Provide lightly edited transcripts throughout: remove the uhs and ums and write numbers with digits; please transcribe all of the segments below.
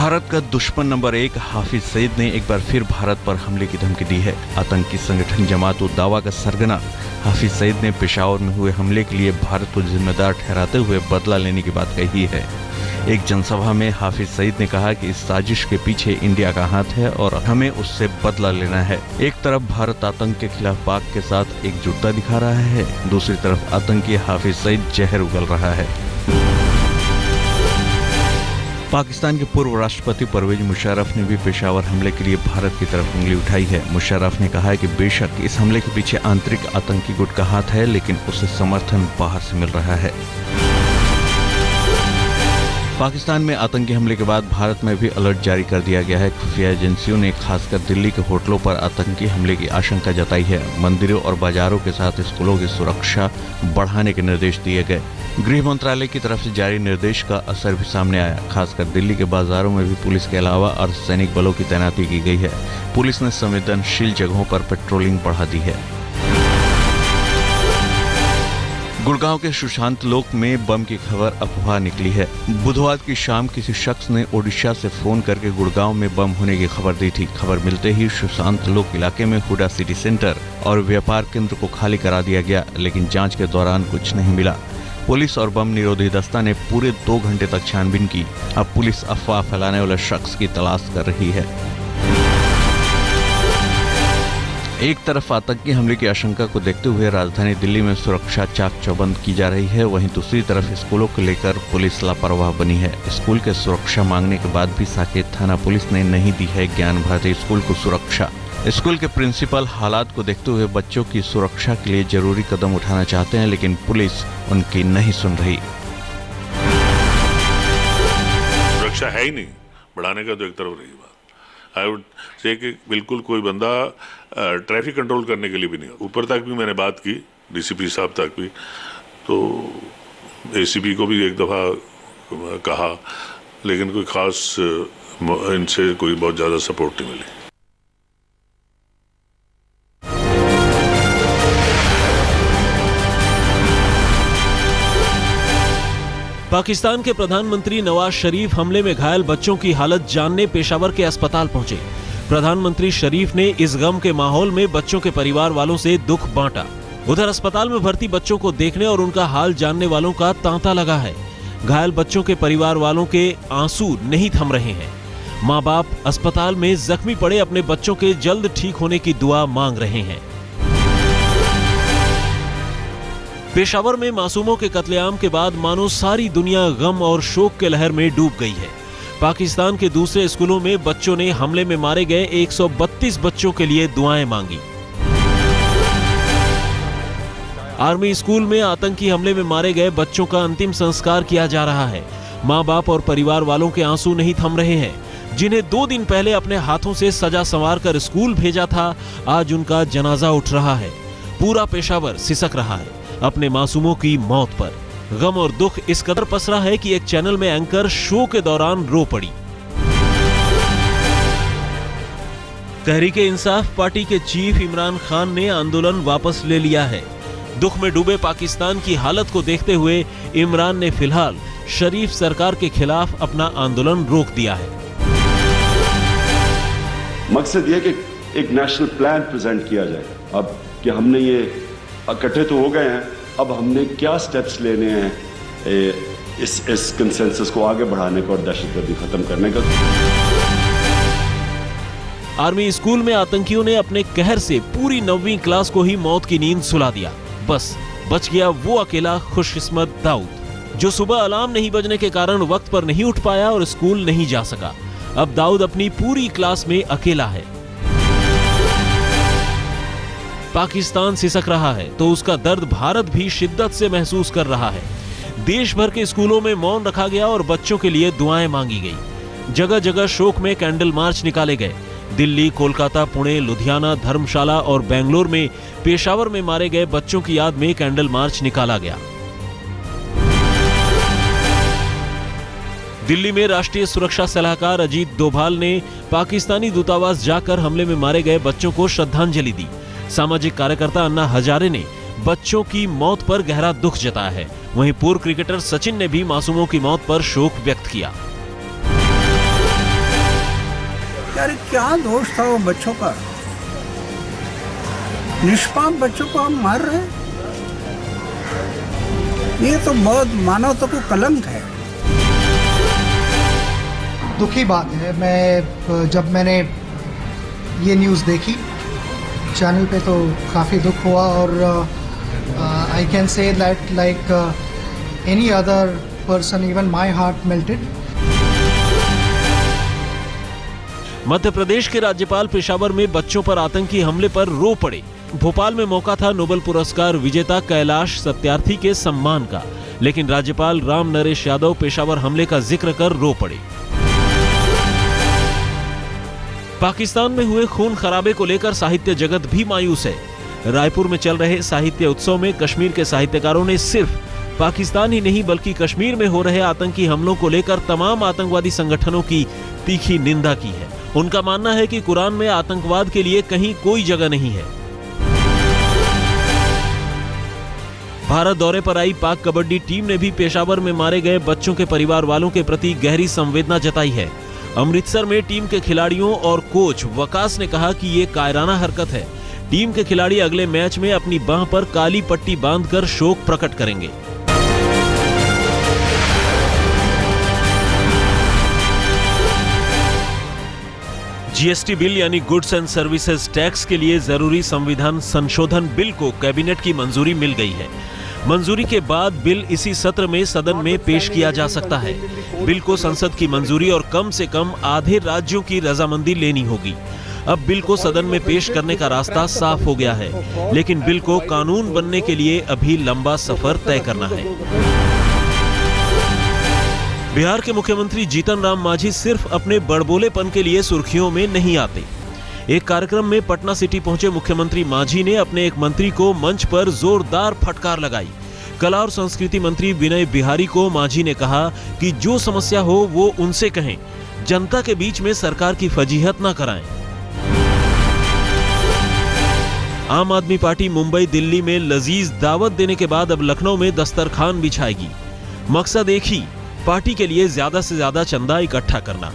भारत का दुश्मन नंबर 1 हाफिज सईद ने एक बार फिर भारत पर हमले की धमकी दी है। आतंकी संगठन जमात उद दावा का सरगना हाफिज सईद ने पेशावर में हुए हमले के लिए भारत को जिम्मेदार ठहराते हुए बदला लेने की बात कही है। एक जनसभा में हाफिज सईद ने कहा कि इस साजिश के पीछे इंडिया का हाथ है और हमें उससे बदला लेना है। एक तरफ भारत आतंक के खिलाफ पाक के साथ एकजुटता दिखा रहा है, दूसरी तरफ आतंकी हाफिज सईद जहर उगल रहा है। पाकिस्तान के पूर्व राष्ट्रपति परवेज मुशर्रफ ने भी पेशावर हमले के लिए भारत की तरफ उंगली उठाई है। मुशर्रफ ने कहा है कि बेशक इस हमले के पीछे आंतरिक आतंकी गुट का हाथ है, लेकिन उसे समर्थन बाहर से मिल रहा है। पाकिस्तान में आतंकी हमले के बाद भारत में भी अलर्ट जारी कर दिया गया है। खुफिया एजेंसियों ने खासकर दिल्ली के होटलों पर आतंकी हमले की आशंका जताई है। मंदिरों और बाजारों के साथ स्कूलों की सुरक्षा बढ़ाने के निर्देश दिए गए। गृह मंत्रालय की तरफ से जारी निर्देश का असर भी सामने आया। खासकर दिल्ली के बाजारों में भी पुलिस के अलावा अर्धसैनिक बलों की तैनाती की गई है। पुलिस ने संवेदनशील जगहों पर पेट्रोलिंग बढ़ा दी है। गुड़गांव के सुशांत लोक में बम की खबर अफवाह निकली है। बुधवार की शाम किसी शख्स ने ओडिशा से फोन करके गुड़गांव में बम होने की खबर दी थी। खबर मिलते ही सुशांत लोक इलाके में हुडा सिटी सेंटर और व्यापार केंद्र को खाली करा दिया गया, लेकिन जांच के दौरान कुछ नहीं मिला। पुलिस और बम निरोधी दस्ता ने पूरे 2 घंटे तक छानबीन की। अब पुलिस अफवाह फैलाने वाले शख्स की तलाश कर रही है। एक तरफ आतंकी हमले की आशंका को देखते हुए राजधानी दिल्ली में सुरक्षा चाक चौबंद की जा रही है, वहीं दूसरी तरफ स्कूलों को लेकर पुलिस लापरवाह बनी है। स्कूल के सुरक्षा मांगने के बाद भी साकेत थाना पुलिस ने नहीं दी है ज्ञान भारती स्कूल को सुरक्षा। स्कूल के प्रिंसिपल हालात को देखते हुए बच्चों की सुरक्षा के लिए जरूरी कदम उठाना चाहते हैं, लेकिन पुलिस उनकी नहीं सुन रही। सुरक्षा है ही नहीं, बढ़ाने का तो एक तरफ रही बात। आई वुड से कि बिल्कुल कोई बंदा ट्रैफिक कंट्रोल करने के लिए भी नहीं। ऊपर तक भी मैंने बात की, डीसीपी साहब तक भी, तो एसीपी को भी एक दफ़ा कहा, लेकिन कोई खास इनसे कोई बहुत ज़्यादा सपोर्ट नहीं मिली। पाकिस्तान के प्रधानमंत्री नवाज शरीफ हमले में घायल बच्चों की हालत जानने पेशावर के अस्पताल पहुंचे। प्रधानमंत्री शरीफ ने इस गम के माहौल में बच्चों के परिवार वालों से दुख बांटा। उधर अस्पताल में भर्ती बच्चों को देखने और उनका हाल जानने वालों का तांता लगा है। घायल बच्चों के परिवार वालों के आंसू नहीं थम रहे हैं। माँ बाप अस्पताल में जख्मी पड़े अपने बच्चों के जल्द ठीक होने की दुआ मांग रहे हैं। पेशावर में मासूमों के कत्लेआम के बाद मानो सारी दुनिया गम और शोक के लहर में डूब गई है। पाकिस्तान के दूसरे स्कूलों में बच्चों ने हमले में मारे गए 132 बच्चों के लिए दुआएं मांगी। आर्मी स्कूल में आतंकी हमले में मारे गए बच्चों का अंतिम संस्कार किया जा रहा है। माँ बाप और परिवार वालों के आंसू नहीं थम रहे हैं। जिन्हें 2 दिन पहले अपने हाथों से सजा संवार कर स्कूल भेजा था, आज उनका जनाजा उठ रहा है। पूरा पेशावर सिसक रहा है अपने मासूमों की मौत पर। गम और दुख इस कदर पसरा है कि एक चैनल में एंकर शो के दौरान रो पड़ी। तहरीक-ए-इंसाफ पार्टी के चीफ इमरान खान ने आंदोलन वापस ले लिया है। दुख में डूबे पाकिस्तान की हालत को देखते हुए इमरान ने फिलहाल शरीफ सरकार के खिलाफ अपना आंदोलन रोक दिया है। मकसद यह कि एक नेशनल प्लान प्रेजेंट किया जाए। अब कि हमने ये इकट्ठे तो हो गए हैं, अब हमने क्या स्टेप्स लेने हैं इस कंसेंसस को आगे बढ़ाने का और दहशतगर्दी खत्म करने का। आर्मी स्कूल में आतंकियों ने अपने कहर से पूरी 9वीं क्लास को ही मौत की नींद सुला दिया। बस बच गया वो अकेला खुशकिस्मत दाऊद, जो सुबह अलार्म नहीं बजने के कारण वक्त पर नहीं उठ पाया और स्कूल नहीं जा सका। अब दाऊद अपनी पूरी क्लास में अकेला है। पाकिस्तान सिसक रहा है तो उसका दर्द भारत भी शिद्दत से महसूस कर रहा है। देश भर के स्कूलों में मौन रखा गया और बच्चों के लिए दुआएं मांगी गई। जगह जगह शोक में कैंडल मार्च निकाले गए। दिल्ली, कोलकाता, पुणे, लुधियाना, धर्मशाला और बेंगलोर में पेशावर में मारे गए बच्चों की याद में कैंडल मार्च निकाला गया। दिल्ली में राष्ट्रीय सुरक्षा सलाहकार अजीत डोभाल ने पाकिस्तानी दूतावास जाकर हमले में मारे गए बच्चों को श्रद्धांजलि दी। सामाजिक कार्यकर्ता अन्ना हजारे ने बच्चों की मौत पर गहरा दुख जताया है। वहीं पूर्व क्रिकेटर सचिन ने भी मासूमों की मौत पर शोक व्यक्त किया। यार क्या दोष था वो बच्चों का, निष्पाप बच्चों को हम मार रहे हैं। ये तो बहुत मानवता को कलंक है। दुखी बात है। जब मैंने ये न्यूज़ देखी चैनल पे तो काफ़ी दुख हुआ और I can say that like any other person even my heart melted. Madhya Pradesh के राज्यपाल पेशावर में बच्चों पर आतंकी हमले पर रो पड़े। भोपाल में मौका था नोबेल पुरस्कार विजेता कैलाश सत्यार्थी के सम्मान का, लेकिन राज्यपाल राम नरेश यादव पेशावर हमले का जिक्र कर रो पड़े। पाकिस्तान में हुए खून खराबे को लेकर साहित्य जगत भी मायूस है। रायपुर में चल रहे साहित्य उत्सव में कश्मीर के साहित्यकारों ने सिर्फ पाकिस्तान ही नहीं बल्कि कश्मीर में हो रहे आतंकी हमलों को लेकर तमाम आतंकवादी संगठनों की तीखी निंदा की है। उनका मानना है कि कुरान में आतंकवाद के लिए कहीं कोई जगह नहीं है। भारत दौरे पर आई पाक कबड्डी टीम ने भी पेशावर में मारे गए बच्चों के परिवार वालों के प्रति गहरी संवेदना जताई है। अमृतसर में टीम के खिलाड़ियों और कोच वकास ने कहा कि ये कायराना हरकत है। टीम के खिलाड़ी अगले मैच में अपनी बांह पर काली पट्टी बांधकर शोक प्रकट करेंगे। जीएसटी बिल यानी गुड्स एंड सर्विसेज टैक्स के लिए जरूरी संविधान संशोधन बिल को कैबिनेट की मंजूरी मिल गई है। मंजूरी के बाद बिल इसी सत्र में सदन में पेश किया जा सकता है। बिल को संसद की मंजूरी और कम से कम आधे राज्यों की रजामंदी लेनी होगी। अब बिल को सदन में पेश करने का रास्ता साफ हो गया है, लेकिन बिल को कानून बनने के लिए अभी लंबा सफर तय करना है। बिहार के मुख्यमंत्री जीतन राम मांझी सिर्फ अपने बड़बोलेपन के लिए सुर्खियों में नहीं आते। एक कार्यक्रम में पटना सिटी पहुंचे मुख्यमंत्री मांझी ने अपने एक मंत्री को मंच पर जोरदार फटकार लगाई। कला और संस्कृति मंत्री विनय बिहारी को मांझी ने कहा कि जो समस्या हो वो उनसे कहें, जनता के बीच में सरकार की फजीहत ना कराएं। आम आदमी पार्टी मुंबई दिल्ली में लजीज दावत देने के बाद अब लखनऊ में दस्तरखान बिछाएगी। मकसद एक ही, पार्टी के लिए ज्यादा से ज्यादा चंदा इकट्ठा करना।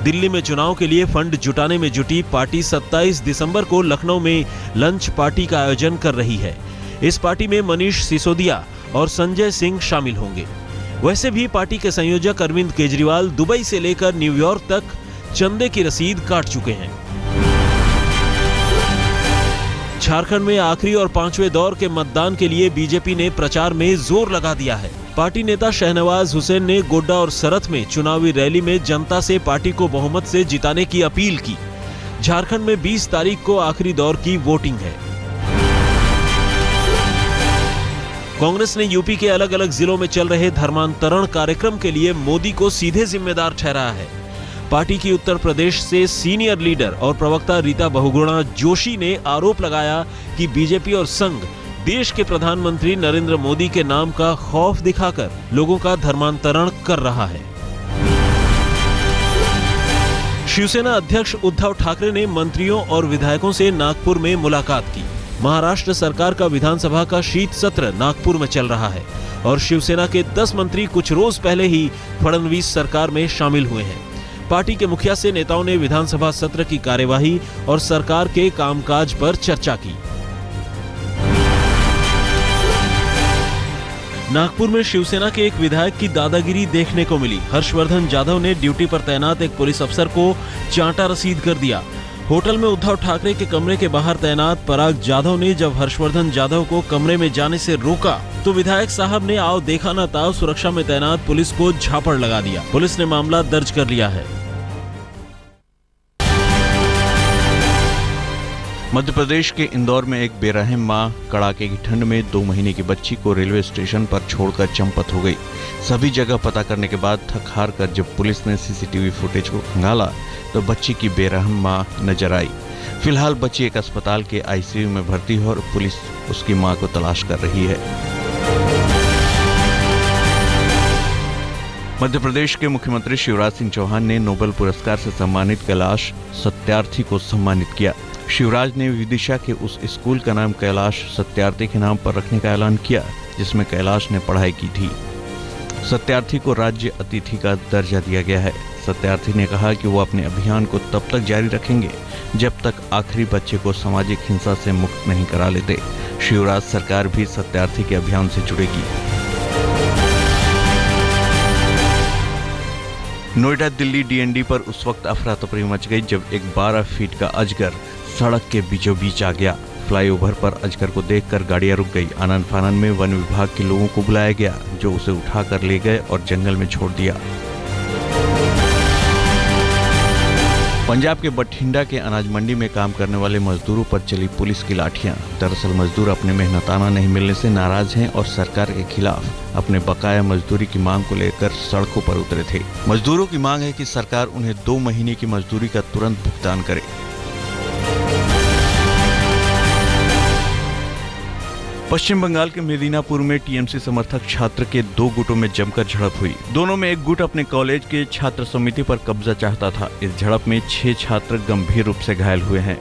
दिल्ली में चुनाव के लिए फंड जुटाने में जुटी पार्टी 27 दिसंबर को लखनऊ में लंच पार्टी का आयोजन कर रही है। इस पार्टी में मनीष सिसोदिया और संजय सिंह शामिल होंगे। वैसे भी पार्टी के संयोजक अरविंद केजरीवाल दुबई से लेकर न्यूयॉर्क तक चंदे की रसीद काट चुके हैं। झारखंड में आखिरी और 5वें दौर के मतदान के लिए बीजेपी ने प्रचार में जोर लगा दिया है। पार्टी नेता शहनवाज हुसैन ने गोड्डा और सरथ में चुनावी रैली में जनता से पार्टी को बहुमत से जिताने की अपील की। झारखंड में 20 तारीख को आखिरी दौर की वोटिंग है। कांग्रेस ने यूपी के अलग अलग जिलों में चल रहे धर्मांतरण कार्यक्रम के लिए मोदी को सीधे जिम्मेदार ठहराया है। पार्टी की उत्तर प्रदेश से सीनियर लीडर और प्रवक्ता रीता बहुगुणा जोशी ने आरोप लगाया कि बीजेपी और संघ देश के प्रधानमंत्री नरेंद्र मोदी के नाम का खौफ दिखाकर लोगों का धर्मांतरण कर रहा है। शिवसेना अध्यक्ष उद्धव ठाकरे ने मंत्रियों और विधायकों से नागपुर में मुलाकात की। महाराष्ट्र सरकार का विधानसभा का शीत सत्र नागपुर में चल रहा है और शिवसेना के 10 मंत्री कुछ रोज पहले ही फडणवीस सरकार में शामिल हुए हैं। पार्टी के मुखिया से नेताओं ने विधानसभा सत्र की कार्यवाही और सरकार के कामकाज पर चर्चा की। नागपुर में शिवसेना के एक विधायक की दादागिरी देखने को मिली। हर्षवर्धन जाधव ने ड्यूटी पर तैनात एक पुलिस अफसर को चांटा रसीद कर दिया। होटल में उद्धव ठाकरे के कमरे के बाहर तैनात पराग जाधव ने जब हर्षवर्धन जाधव को कमरे में जाने से रोका तो विधायक साहब ने आओ देखा ना ताओ सुरक्षा में तैनात पुलिस को झापड़ लगा दिया। पुलिस ने मामला दर्ज कर लिया है। मध्य प्रदेश के इंदौर में एक बेरहम मां कड़ाके की ठंड में 2 महीने की बच्ची को रेलवे स्टेशन पर छोड़कर चंपत हो गई। सभी जगह पता करने के बाद थक हार कर जब पुलिस ने सीसीटीवी फुटेज को खंगाला तो बच्ची की बेरहम मां नजर आई। फिलहाल बच्ची एक अस्पताल के आईसीयू में भर्ती है और पुलिस उसकी मां को तलाश कर रही है। मध्य प्रदेश के मुख्यमंत्री शिवराज सिंह चौहान ने नोबेल पुरस्कार से सम्मानित कैलाश सत्यार्थी को सम्मानित किया। शिवराज ने विदिशा के उस स्कूल का नाम कैलाश सत्यार्थी के नाम पर रखने का ऐलान किया जिसमें कैलाश ने पढ़ाई की थी। सत्यार्थी को राज्य अतिथि का दर्जा दिया गया है। सत्यार्थी ने कहा कि वो अपने अभियान को तब तक जारी रखेंगे जब तक आखिरी बच्चे को सामाजिक हिंसा से मुक्त नहीं करा लेते। शिवराज सरकार भी सत्यार्थी के अभियान से जुड़ेगी। नोएडा दिल्ली डीएनडी पर उस वक्त अफरा तफरी मच गई जब एक 12 फीट का अजगर सड़क के बीचों बीच आ गया। फ्लाईओवर पर अजगर को देखकर गाड़ियां रुक गई। आनन फानन में वन विभाग के लोगों को बुलाया गया जो उसे उठाकर ले गए और जंगल में छोड़ दिया। पंजाब के बठिंडा के अनाज मंडी में काम करने वाले मजदूरों पर चली पुलिस की लाठियां। दरअसल मजदूर अपने मेहनताना नहीं मिलने से नाराज हैं और सरकार के खिलाफ अपने बकाया मजदूरी की मांग को लेकर सड़कों पर उतरे थे। मजदूरों की मांग है कि सरकार उन्हें 2 महीने की मजदूरी का तुरंत भुगतान करे। पश्चिम बंगाल के मेदिनापुर में टीएमसी समर्थक छात्र के 2 गुटों में जमकर झड़प हुई। दोनों में एक गुट अपने कॉलेज के छात्र समिति पर कब्जा चाहता था। इस झड़प में 6 छात्र गंभीर रूप से घायल हुए हैं।